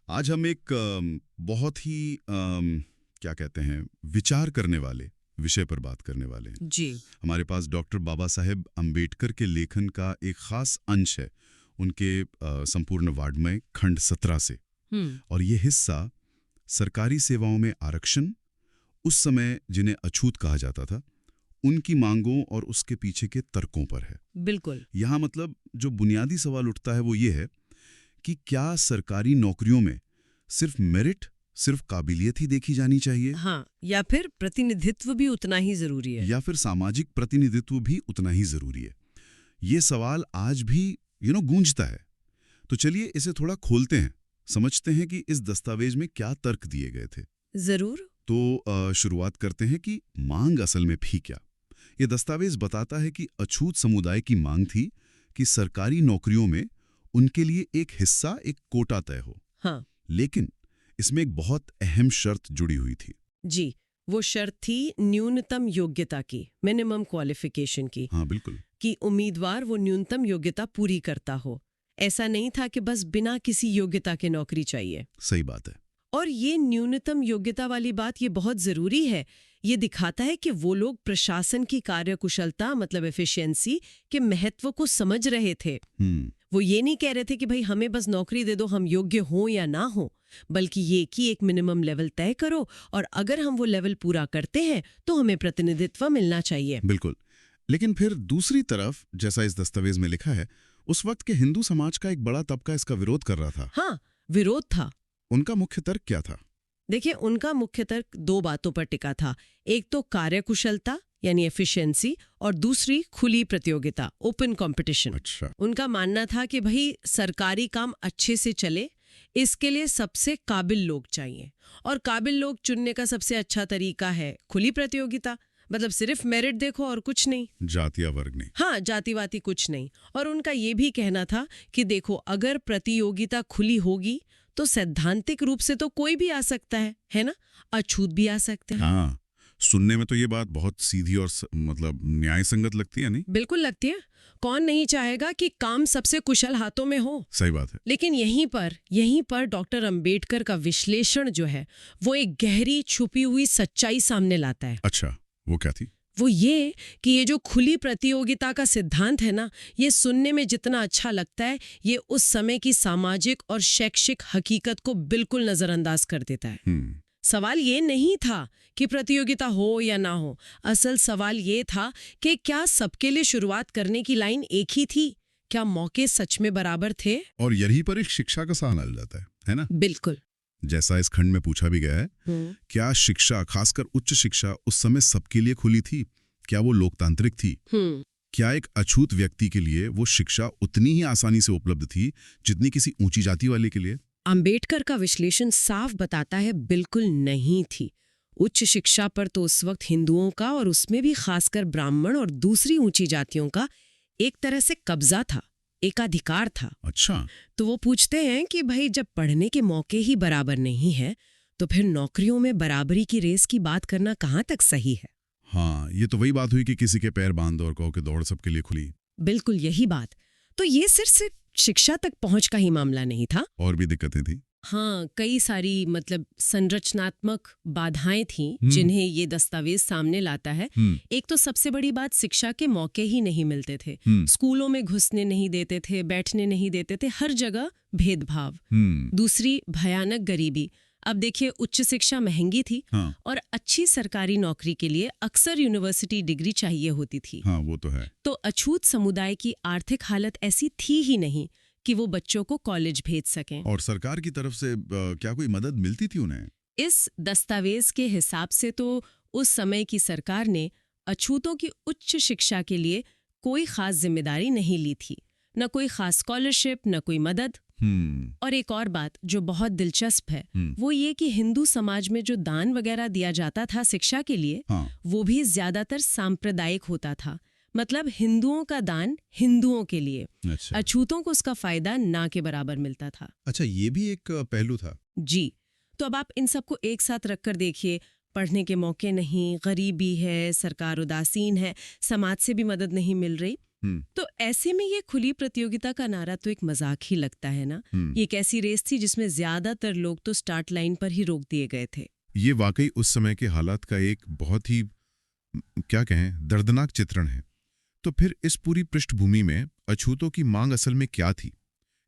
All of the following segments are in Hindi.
आज हम एक बहुत ही क्या कहते हैं विचार करने वाले विषय पर बात करने वाले हैं। जी। हमारे पास डॉक्टर बाबा साहेब अम्बेडकर के लेखन का एक खास अंश है उनके संपूर्ण वाङ्मय खंड 17 से। और ये हिस्सा सरकारी सेवाओं में आरक्षण, उस समय जिन्हें अछूत कहा जाता था, उनकी मांगों और उसके पीछे के तर्कों पर है। बिल्कुल। यहाँ मतलब जो बुनियादी सवाल उठता है वो ये है कि क्या सरकारी नौकरियों में सिर्फ मेरिट, सिर्फ काबिलियत ही देखी जानी चाहिए, हाँ, या फिर प्रतिनिधित्व भी उतना ही जरूरी है, या फिर सामाजिक प्रतिनिधित्व भी उतना ही जरूरी है? ये सवाल आज भी गूंजता है। तो चलिए इसे थोड़ा खोलते हैं, समझते हैं कि इस दस्तावेज में क्या तर्क दिए गए थे। जरूर। तो शुरुआत करते हैं कि मांग असल में थी क्या। ये दस्तावेज बताता है कि अछूत समुदाय की मांग थी कि सरकारी नौकरियों में उनके लिए एक हिस्सा, एक कोटा तय हो। हाँ। लेकिन इसमें एक बहुत अहम शर्त जुड़ी हुई थी। जी, वो शर्त थी न्यूनतम योग्यता की, मिनिमम क्वालिफिकेशन की। हाँ बिल्कुल। कि उम्मीदवार वो न्यूनतम योग्यता पूरी करता हो। ऐसा नहीं था कि बस बिना किसी योग्यता के नौकरी चाहिए। सही बात है। और ये न्यूनतम योग्यता वाली बात ये बहुत जरूरी है। ये दिखाता है कि वो लोग प्रशासन की कार्यकुशलता मतलब एफिशिएंसी के महत्व को समझ रहे थे। वो ये नहीं कह रहे थे कि भाई हमें बस नौकरी दे दो, हम योग्य हो या ना हो, बल्कि ये कि एक मिनिमम लेवल तय करो और अगर हम वो लेवल पूरा करते हैं तो हमें प्रतिनिधित्व मिलना चाहिए। बिल्कुल। लेकिन फिर दूसरी तरफ, जैसा इस दस्तावेज में लिखा है, उस वक्त के हिंदू समाज का एक बड़ा तबका इसका विरोध कर रहा था। हाँ, विरोध था। उनका मुख्य तर्क क्या था? देखिए, उनका मुख्य तर्क दो बातों पर टिका था। एक तो कार्यकुशलता यानी एफिशिएंसी, और दूसरी खुली प्रतियोगिता, ओपन कंपटीशन। अच्छा। उनका मानना था कि भाई सरकारी काम अच्छे से चले, इसके लिए सबसे काबिल लोग चाहिए, और काबिल लोग चुनने का सबसे अच्छा तरीका है खुली प्रतियोगिता। मतलब सिर्फ मेरिट देखो और कुछ नहीं, जाति या वर्ग नहीं। हाँ, जातिवादी कुछ नहीं। और उनका ये भी कहना था कि देखो, अगर प्रतियोगिता खुली होगी तो सैद्धांतिक रूप से तो कोई भी आ सकता है ना, अछूत भी आ सकते हैं। हाँ, सुनने में तो ये बात बहुत सीधी और मतलब न्याय संगत लगती है, नहीं? बिल्कुल लगती है। कौन नहीं चाहेगा कि काम सबसे कुशल हाथों में हो। सही बात है। लेकिन यहीं पर डॉक्टर अंबेडकर का विश्लेषण जो है वो एक गहरी छुपी हुई सच्चाई सामने लाता है। अच्छा, वो क्या थी? वो ये कि ये जो खुली प्रतियोगिता का सिद्धांत है ना, ये सुनने में जितना अच्छा लगता है, ये उस समय की सामाजिक और शैक्षिक हकीकत को बिल्कुल नजरअंदाज कर देता है। सवाल ये नहीं था कि प्रतियोगिता हो या ना हो, असल सवाल ये था कि क्या सबके लिए शुरुआत करने की लाइन एक ही थी, क्या मौके सच में बराबर थे। और यही पर एक शिक्षा का सवाल आ जाता है ना? बिल्कुल। जैसा इस खंड में पूछा भी गया है, क्या शिक्षा, खासकर उच्च शिक्षा, उस समय सबके लिए खुली थी? क्या वो लोकतांत्रिक थी? क्या एक अछूत व्यक्ति के लिए वो शिक्षा उतनी ही आसानी से उपलब्ध थी जितनी किसी ऊंची जाति वाले के लिए? अंबेडकर का विश्लेषण साफ बताता है, बिल्कुल नहीं थी। उच्च शिक्षा पर तो उस वक्त हिंदुओं का, और उसमें भी खासकर ब्राह्मण और दूसरी ऊंची जातियों का, एक तरह से कब्जा था, एकाधिकार था। अच्छा। तो वो पूछते हैं कि भाई जब पढ़ने के मौके ही बराबर नहीं है तो फिर नौकरियों में बराबरी की रेस की बात करना कहाँ तक सही है। हाँ, ये तो वही बात हुई कि किसी के पैर बांध और कहो कि दौड़ सबके लिए खुली। बिल्कुल यही बात। तो ये सिर्फ शिक्षा तक पहुंच का ही मामला नहीं था, और भी दिक्कतें थी। हाँ, कई सारी मतलब संरचनात्मक बाधाएं थीं जिन्हें ये दस्तावेज सामने लाता है। एक तो सबसे बड़ी बात, शिक्षा के मौके ही नहीं मिलते थे। स्कूलों में घुसने नहीं देते थे, बैठने नहीं देते थे, हर जगह भेदभाव। दूसरी, भयानक गरीबी। अब देखिए, उच्च शिक्षा महंगी थी, हाँ। और अच्छी सरकारी नौकरी के लिए अक्सर यूनिवर्सिटी डिग्री चाहिए होती थी। हाँ, वो तो है। तो अछूत समुदाय की आर्थिक हालत ऐसी थी ही नहीं कि वो बच्चों को कॉलेज भेज सकें। और सरकार की तरफ से क्या कोई मदद मिलती थी उन्हें? इस दस्तावेज के हिसाब से तो उस समय की सरकार ने अछूतों की उच्च शिक्षा के लिए कोई खास जिम्मेदारी नहीं ली थी, न कोई खास स्कॉलरशिप, न कोई मदद। और एक और बात जो बहुत दिलचस्प है, वो ये कि हिंदू समाज में जो दान वगैरह दिया जाता था शिक्षा के लिए, हाँ। वो भी ज्यादातर सांप्रदायिक होता था। मतलब हिंदुओं का दान हिंदुओं के लिए। अच्छा। अछूतों को उसका फायदा ना के बराबर मिलता था। अच्छा, ये भी एक पहलू था। जी। तो अब आप इन सबको एक साथ रखकर देखिए, पढ़ने के मौके नहीं, गरीबी है, सरकार उदासीन है, समाज से भी मदद नहीं मिल रही, तो ऐसे में ये खुली प्रतियोगिता का नारा तो एक मजाक ही लगता है ना। ये एक ऐसी रेस थी जिसमें ज्यादातर लोग तो स्टार्ट लाइन पर ही रोक दिए गए थे। ये वाकई उस समय के हालात का एक बहुत ही क्या कहें दर्दनाक चित्रण है। तो फिर इस पूरी पृष्ठभूमि में अछूतों की मांग असल में क्या थी?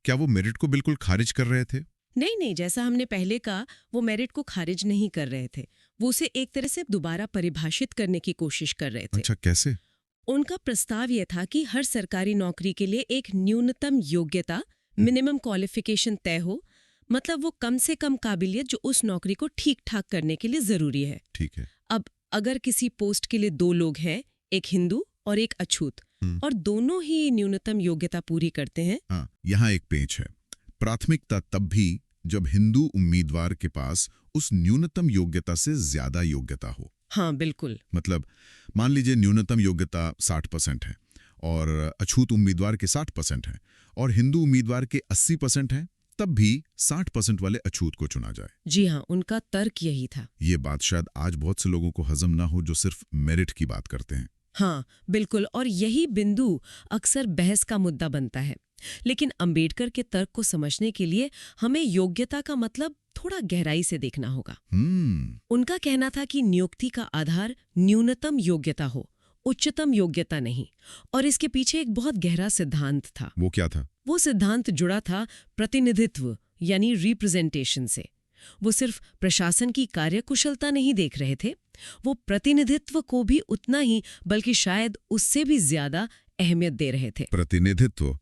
क्या वो मेरिट को बिल्कुल खारिज कर रहे थे? नहीं, जैसा हमने पहले कहा, वो मेरिट को खारिज नहीं कर रहे थे। वो उसे एक तरह से दोबारा परिभाषित करने की कोशिश कर रहे थे। अच्छा, कैसे? उनका प्रस्ताव यह था कि हर सरकारी नौकरी के लिए एक न्यूनतम योग्यता, मिनिमम क्वालिफिकेशन तय हो। मतलब वो कम से कम काबिलियत जो उस नौकरी को ठीक ठाक करने के लिए जरूरी है। ठीक है। अब अगर किसी पोस्ट के लिए 2 लोग हैं, एक हिंदू और एक अछूत, और दोनों ही न्यूनतम योग्यता पूरी करते हैं। हाँ, यहाँ एक पेंच है। प्राथमिकता तब भी जब हिंदू उम्मीदवार के पास उस न्यूनतम योग्यता से ज्यादा योग्यता हो। हाँ, बिल्कुल। मतलब मान लीजिए न्यूनतम योग्यता 60% है और अछूत उम्मीदवार के 60% है और हिंदू उम्मीदवार के 80% है, तब भी 60% वाले अछूत को चुना जाए। जी हाँ, उनका तर्क यही था। ये बात शायद आज बहुत से लोगों को हजम ना हो जो सिर्फ मेरिट की बात करते हैं। हाँ, बिल्कुल। और यही बिंदु अक्सर बहस का मुद्दा बनता है। लेकिन अंबेडकर के तर्क को समझने के लिए हमें योग्यता का मतलब थोड़ा गहराई से देखना होगा। उनका कहना था कि नियुक्ति का आधार न्यूनतम योग्यता हो, उच्चतम योग्यता नहीं। और इसके पीछे एक बहुत गहरा सिद्धांत था। वो क्या था? वो सिद्धांत जुड़ा था प्रतिनिधित्व यानी रिप्रेजेंटेशन से। वो सिर्फ प्रशासन की कार्यकुशलता नहीं देख रहे थे, वो प्रतिनिधित्व को भी उतना ही बल्कि शायद उससे भी ज्यादा अहमियत दे रहे थे। प्रतिनिधित्व,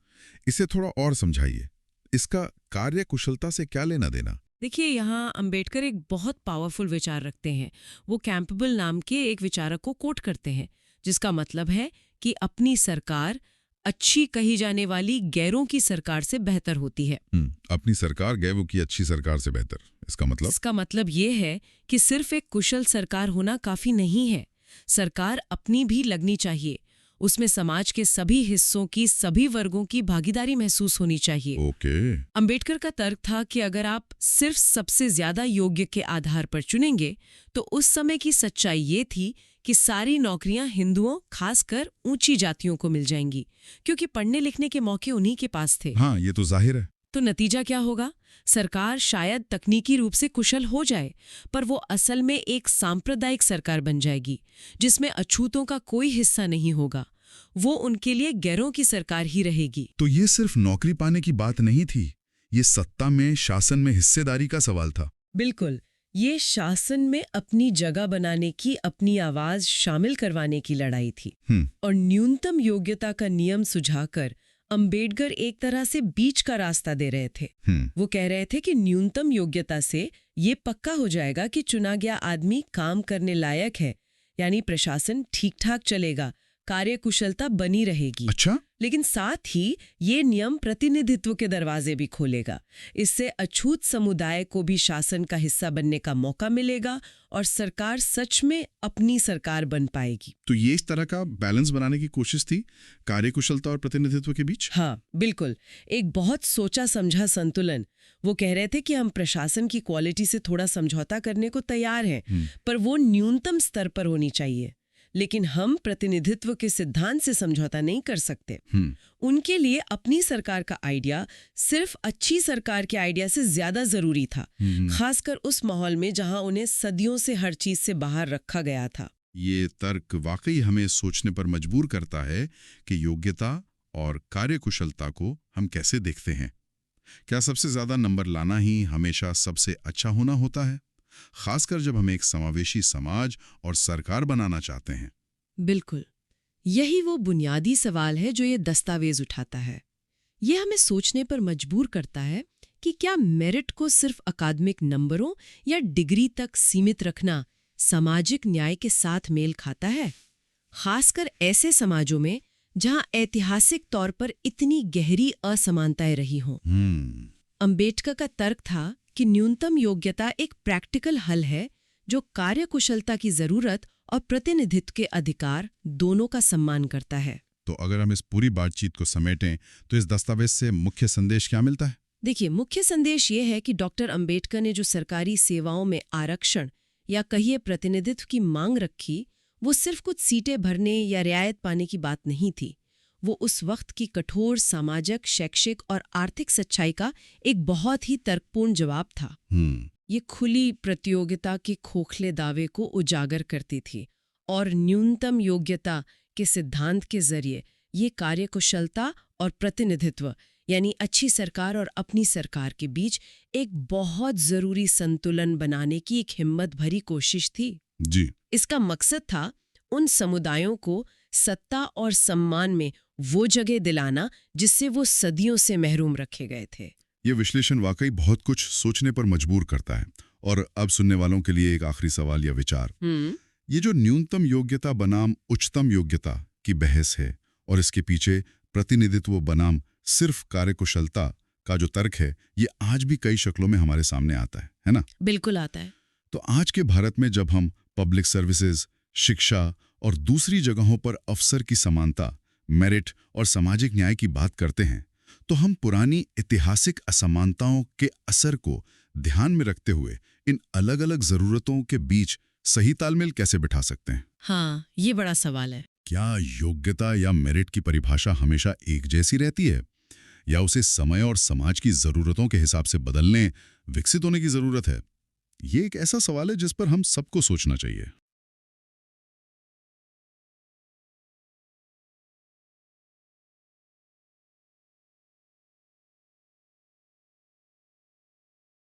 इसे थोड़ा और समझाइए। इसका कार्यकुशलता से क्या लेना देना? देखिए, यहाँ अंबेडकर एक बहुत पावरफुल विचार रखते हैं। वो कैंपेबल नाम के एक विचारक को कोट करते हैं, जिसका मतलब है कि अपनी सरकार अच्छी कही जाने वाली गैरों की सरकार से बेहतर होती है। अपनी सरकार गैरों की अच्छी सरकार से बेहतर। इसका मतलब ये है कि सिर्फ एक कुशल सरकार होना काफी नहीं है। सरकार अपनी भी लगनी चाहिए, उसमें समाज के सभी हिस्सों की, सभी वर्गों की भागीदारी महसूस होनी चाहिए। ओके। अंबेडकर का तर्क था कि अगर आप सिर्फ सबसे ज्यादा योग्य के आधार पर चुनेंगे तो उस समय की सच्चाई ये थी कि सारी नौकरियां हिंदुओं, खासकर ऊंची जातियों को मिल जाएंगी, क्योंकि पढ़ने लिखने के मौके उन्हीं के पास थे। हाँ, ये तो जाहिर है। तो नतीजा क्या होगा? सरकार शायद तकनीकी रूप से कुशल हो जाए, पर वो असल में एक सांप्रदायिक सरकार बन जाएगी, जिसमें अछूतों का कोई हिस्सा नहीं होगा। वो उनके लिए गैरों की सरकार ही रहेगी। तो ये सिर्फ नौकरी पाने की बात नहीं थी, ये सत्ता में, शासन में हिस्सेदारी का सवाल था। बिल्कुल, ये शासन में अपनी जगह बनाने की, अपनी आवाज शामिल करवाने की लड़ाई थी। और न्यूनतम योग्यता का नियम सुझाकर अंबेडकर एक तरह से बीच का रास्ता दे रहे थे। वो कह रहे थे कि न्यूनतम योग्यता से ये पक्का हो जाएगा कि चुना गया आदमी काम करने लायक है, यानी प्रशासन ठीक ठाक चलेगा, कार्यकुशलता बनी रहेगी। अच्छा? लेकिन साथ ही ये नियम प्रतिनिधित्व के दरवाजे भी खोलेगा। इससे अछूत समुदाय को भी शासन का हिस्सा बनने का मौका मिलेगा और सरकार सच में अपनी सरकार बन पाएगी। तो ये इस तरह का बैलेंस बनाने की कोशिश थी कार्यकुशलता और प्रतिनिधित्व के बीच? हाँ, बिल्कुल, एक बहुत सोचा समझा संतुलन। वो कह रहे थे कि हम प्रशासन की क्वालिटी से थोड़ा समझौता करने को तैयार हैं, पर वो न्यूनतम स्तर पर होनी चाहिए। लेकिन हम प्रतिनिधित्व के सिद्धांत से समझौता नहीं कर सकते। उनके लिए अपनी सरकार का आइडिया सिर्फ अच्छी सरकार के आइडिया से ज्यादा जरूरी था, खासकर उस माहौल में जहां उन्हें सदियों से हर चीज से बाहर रखा गया था। ये तर्क वाकई हमें सोचने पर मजबूर करता है कि योग्यता और कार्यकुशलता को हम कैसे देखते हैं। क्या सबसे ज्यादा नंबर लाना ही हमेशा सबसे अच्छा होना होता है, खासकर जब हम एक समावेशी समाज और सरकार बनाना चाहते हैं? बिल्कुल, यही वो बुनियादी सवाल है जो ये दस्तावेज उठाता है। ये हमें सोचने पर मजबूर करता है कि क्या मेरिट को सिर्फ अकादमिक नंबरों या डिग्री तक सीमित रखना सामाजिक न्याय के साथ मेल खाता है, खासकर ऐसे समाजों में जहां ऐतिहासिक तौर पर इतनी गहरी असमानताएं रही हों। अंबेडकर का तर्क था कि न्यूनतम योग्यता एक प्रैक्टिकल हल है जो कार्यकुशलता की जरूरत और प्रतिनिधित्व के अधिकार दोनों का सम्मान करता है। तो अगर हम इस पूरी बातचीत को समेटें तो इस दस्तावेज से मुख्य संदेश क्या मिलता है? देखिए, मुख्य संदेश ये है कि डॉक्टर अंबेडकर ने जो सरकारी सेवाओं में आरक्षण या कहिए प्रतिनिधित्व की मांग रखी, वो सिर्फ कुछ सीटें भरने या रियायत पाने की बात नहीं थी। वो उस वक्त की कठोर सामाजिक, शैक्षिक और आर्थिक सच्चाई का एक बहुत ही तर्कपूर्ण जवाब था। ये खुली प्रतियोगिता के खोखले दावे को उजागर करती थी और न्यूनतम योग्यता के सिद्धांत के जरिए ये कार्यकुशलता और प्रतिनिधित्व यानी अच्छी सरकार और अपनी सरकार के बीच एक बहुत जरूरी संतुलन बनाने की एक हिम्मत भरी कोशिश थी। जी। इसका मकसद था उन समुदायों को सत्ता और सम्मान में वो जगह दिलाना जिससे वो सदियों से महरूम रखे गए थे। ये विश्लेषण वाकई बहुत कुछ सोचने पर मजबूर करता है। और अब सुनने वालों के लिए एक आखिरी सवाल या विचार। ये जो न्यूनतम योग्यता बनाम उच्चतम योग्यता की बहस है और इसके पीछे प्रतिनिधित्व बनाम सिर्फ कार्यकुशलता का जो तर्क है, ये आज भी कई शक्लों में हमारे सामने आता है ना? बिल्कुल आता है। तो आज के भारत में जब हम पब्लिक सर्विसेज, शिक्षा और दूसरी जगहों पर अवसर की समानता, मेरिट और सामाजिक न्याय की बात करते हैं, तो हम पुरानी ऐतिहासिक असमानताओं के असर को ध्यान में रखते हुए इन अलग-अलग जरूरतों के बीच सही तालमेल कैसे बिठा सकते हैं? हाँ, ये बड़ा सवाल है। क्या योग्यता या मेरिट की परिभाषा हमेशा एक जैसी रहती है, या उसे समय और समाज की जरूरतों के हिसाब से बदलने, विकसित होने की जरूरत है? ये एक ऐसा सवाल है जिस पर हम सबको सोचना चाहिए।